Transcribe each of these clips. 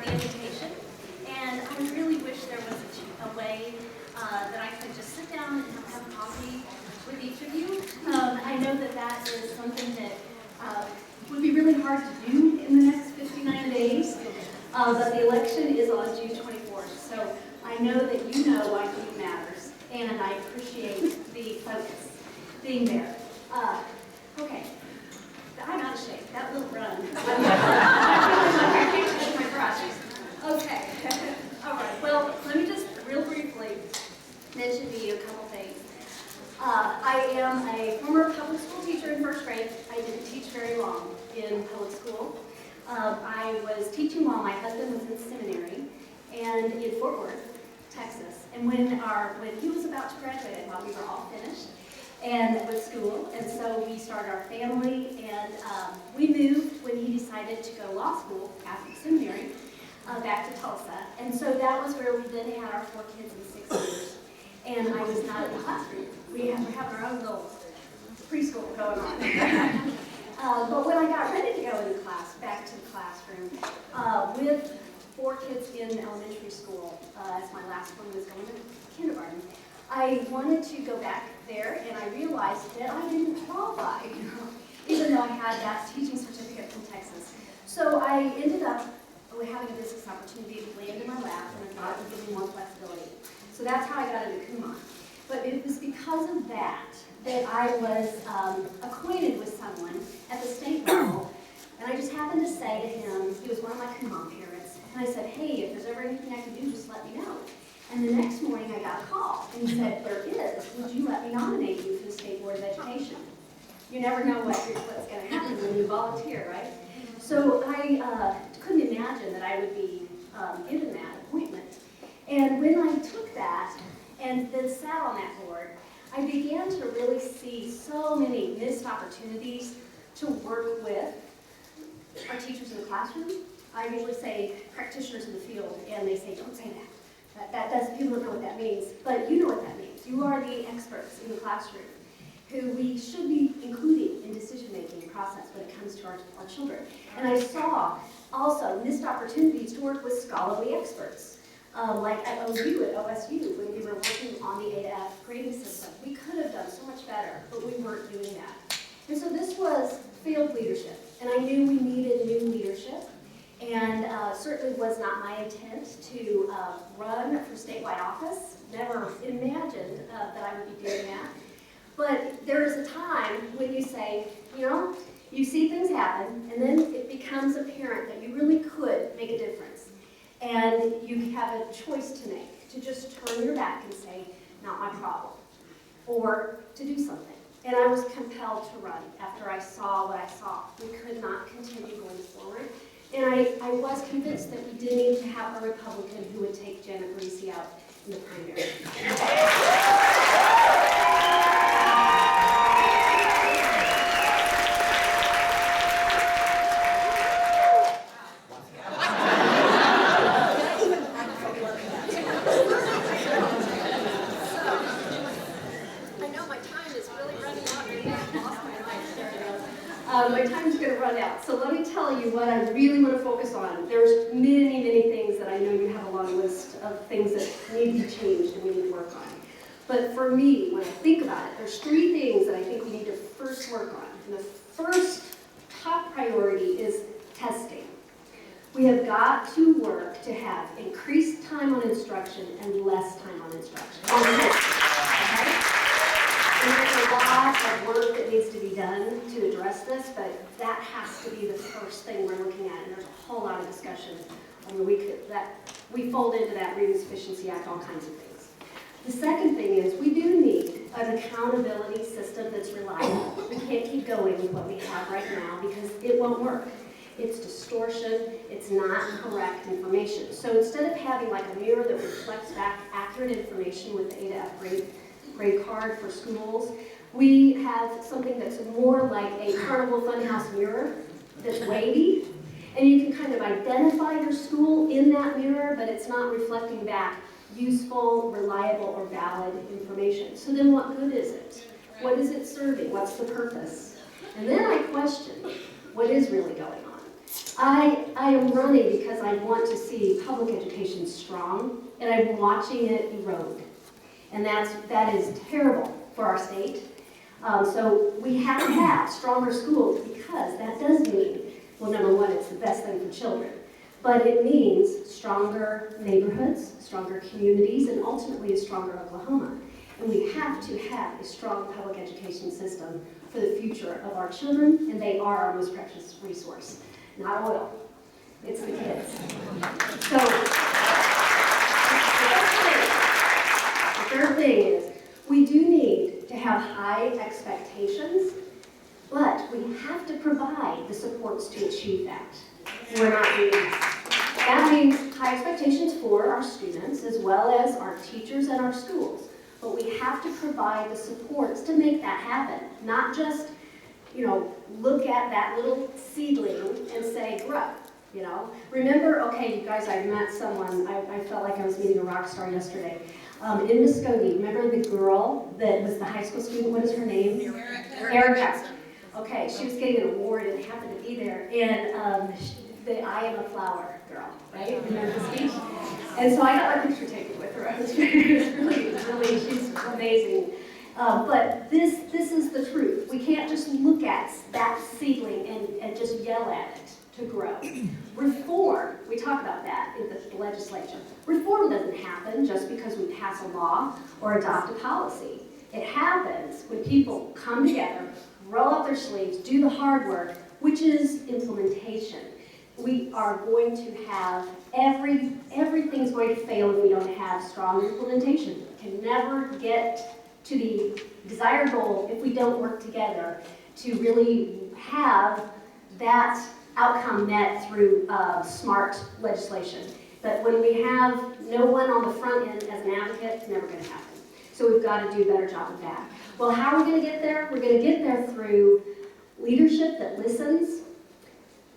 the invitation. And I really wish there was a way that I could just sit down and have coffee with each of you. I know that that is something that would be really hard to do in the next 59 days, but the election is on June 24th. So I know that you know why June matters, and I appreciate the focus being there. Okay, I'm out of shape. That little run. I can't touch my brush. Okay. All right. Well, let me just real briefly mention to you a couple things. I am a former public school teacher in first grade. I didn't teach very long in public school. I was teaching while my husband was in seminary and in Fort Worth, Texas. And when he was about to graduate, I thought we were all finished and with school. And so we started our family, and we moved when he decided to go to law school, Catholic seminary, back to Tulsa. And so that was where we then had our 4 kids in 6 years. And I was not in the classroom. We're having our own little preschool going on. But when I got ready to go into class, back to the classroom, with 4 kids in elementary school, as my last one was going to kindergarten, I wanted to go back there, and I realized that I didn't qualify, even though I had that teaching certificate from Texas. So I ended up having a business opportunity to land in my lap, and I thought it would give me more flexibility. So that's how I got into Kumon. But it was because of that I was acquainted with someone at the state level, and I just happened to say to him, he was one of my Kumon parents, and I said, hey, if there's ever anything I can do, just let me know. And the next morning I got a call, and he said, there is. Would you let me nominate you for the State Board of Education? You never know what's going to happen when you volunteer, right? So I couldn't imagine that I would be given that appointment. And when I took that and then sat on that board, I began to really see so many missed opportunities to work with our teachers in the classroom. I usually say practitioners in the field, and they say, don't say that. People don't know what that means, but you know what that means. You are the experts in the classroom who we should be including in decision-making process when it comes to our children. And I saw also missed opportunities to work with scholarly experts, like at OU, at OSU, when we were working on the A-to-F grading system. We could have done so much better, but we weren't doing that. And so this was field leadership, and I knew we needed new leadership. And certainly was not my intent to run for statewide office. Never imagined that I would be doing that. But there is a time when you say, you see things happen, and then it becomes apparent that you really could make a difference. And you have a choice to make, to just turn your back and say, not my problem, or to do something. And I was compelled to run after I saw what I saw. We could not continue going forward. And I was convinced that we did need to have a Republican who would take Janet Parisi out in the primary. My time's going to run out, so let me tell you what I really want to focus on. There's many, many things that I know you have a long list of things that need to be changed and we need to work on. But for me, when I think about it, there's 3 things that I think we need to first work on. And the first top priority is testing. We have got to work to have increased time on instruction and less time on instruction. Okay? And there's a lot of work that needs to be done to address this, but that has to be the first thing we're looking at, and there's a whole lot of discussion. We fold into that Reading Sufficiency Act all kinds of things. The second thing is we do need an accountability system that's reliable. We can't keep going with what we have right now because it won't work. It's distortion, it's not correct information. So instead of having like a mirror that reflects back accurate information with the A-to-F grade card for schools, we have something that's more like a Carnival Funhouse mirror that's wavy, and you can kind of identify your school in that mirror, but it's not reflecting back useful, reliable, or valid information. So then what good is it? What is it serving? What's the purpose? And then I question what is really going on. I am running because I want to see public education strong, and I'm watching it erode. And that is terrible for our state. So we have to have stronger schools because that does mean, well, number one, it's the best thing for children. But it means stronger neighborhoods, stronger communities, and ultimately a stronger Oklahoma. And we have to have a strong public education system for the future of our children, and they are our most precious resource. Not oil, it's the kids. So, the third thing is, we do need to have high expectations, but we have to provide the supports to achieve that. We're not doing that. That means high expectations for our students as well as our teachers and our schools. But we have to provide the supports to make that happen. Not just, look at that little seedling and say, grow, Remember, okay, you guys, I met someone, I felt like I was meeting a rock star yesterday. In Muskogee, remember the girl that was the high school student, what is her name? Erica. Okay, she was getting an award and happened to be there. And the I Am a Flower girl, right? Remember the speech? And so I got my picture taken with her. It was really, she's amazing. But this is the truth. We can't just look at that seedling and just yell at it to grow. Reform, we talk about that in the legislature. Reform doesn't happen just because we pass a law or adopt a policy. It happens when people come together, roll up their sleeves, do the hard work, which is implementation. We are going to have, everything's going to fail if we don't have strong implementation. We can never get to the desired goal if we don't work together to really have that outcome met through smart legislation. But when we have no one on the front end as an advocate, it's never going to happen. So we've got to do a better job of that. Well, how are we going to get there? We're going to get there through leadership that listens,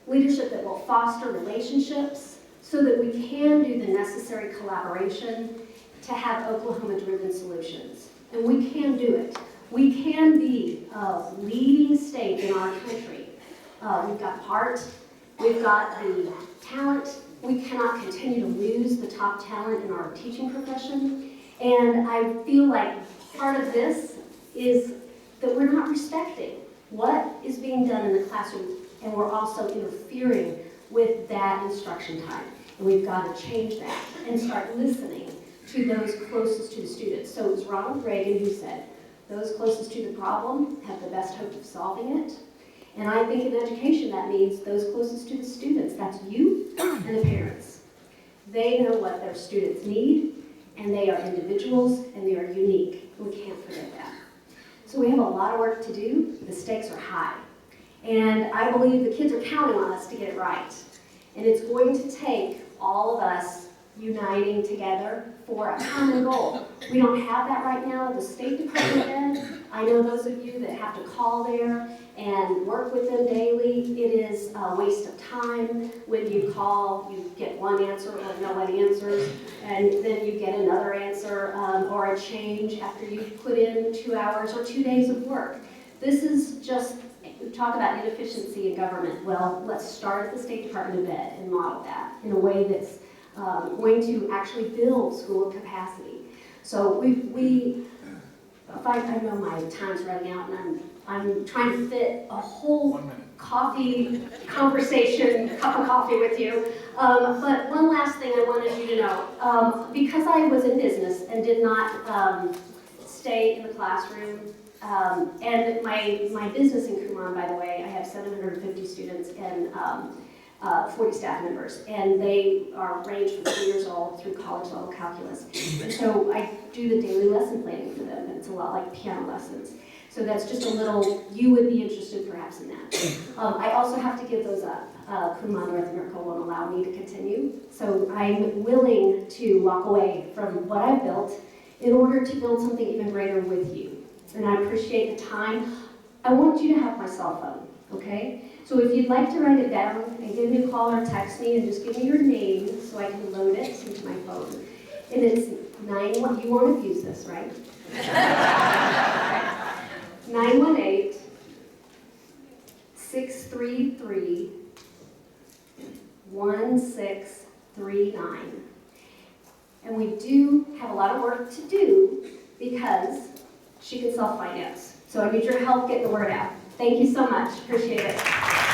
leadership that will foster relationships so that we can do the necessary collaboration to have Oklahoma-driven solutions. And we can do it. We can be a leading state in our country. We've got heart, we've got the talent. We cannot continue to lose the top talent in our teaching profession. And I feel like part of this is that we're not respecting what is being done in the classroom, and we're also interfering with that instruction time. And we've got to change that and start listening to those closest to the students. So it was Ronald Reagan who said, those closest to the problem have the best hope of solving it. And I think in education that means those closest to the students. That's you and the parents. They know what their students need, and they are individuals, and they are unique. We can't forget that. So we have a lot of work to do. The stakes are high. And I believe the kids are counting on us to get it right. And it's going to take all of us uniting together for a common goal. We don't have that right now at the State Department end. I know those of you that have to call there and work with them daily. It is a waste of time. When you call, you get one answer or no one answers, and then you get another answer or a change after you've put in 2 hours or 2 days of work. This is just, we talk about inefficiency in government. Well, let's start at the State Department of Ed and model that in a way that's going to actually build school capacity. So I know my time's running out, and I'm trying to fit a whole coffee conversation, cup of coffee with you. But one last thing I wanted you to know. Because I was in business and did not stay in the classroom, and my business in Kumon, by the way, I have 750 students and 40 staff members, and they range from 3 years old through college level calculus. And so I do the daily lesson planning for them, and it's a lot like piano lessons. So that's just a little, you would be interested perhaps in that. I also have to give those up. Kumon North America won't allow me to continue. So I'm willing to walk away from what I've built in order to build something even greater with you. And I appreciate the time. I want you to have my cell phone, okay? So if you'd like to write it down and give me a call or text me and just give me your name so I can load it into my phone. And it's 91, you won't abuse this, right? 918-633-8255. 1639. And we do have a lot of work to do because she can self-finance. So I need your help getting the word out. Thank you so much. Appreciate it.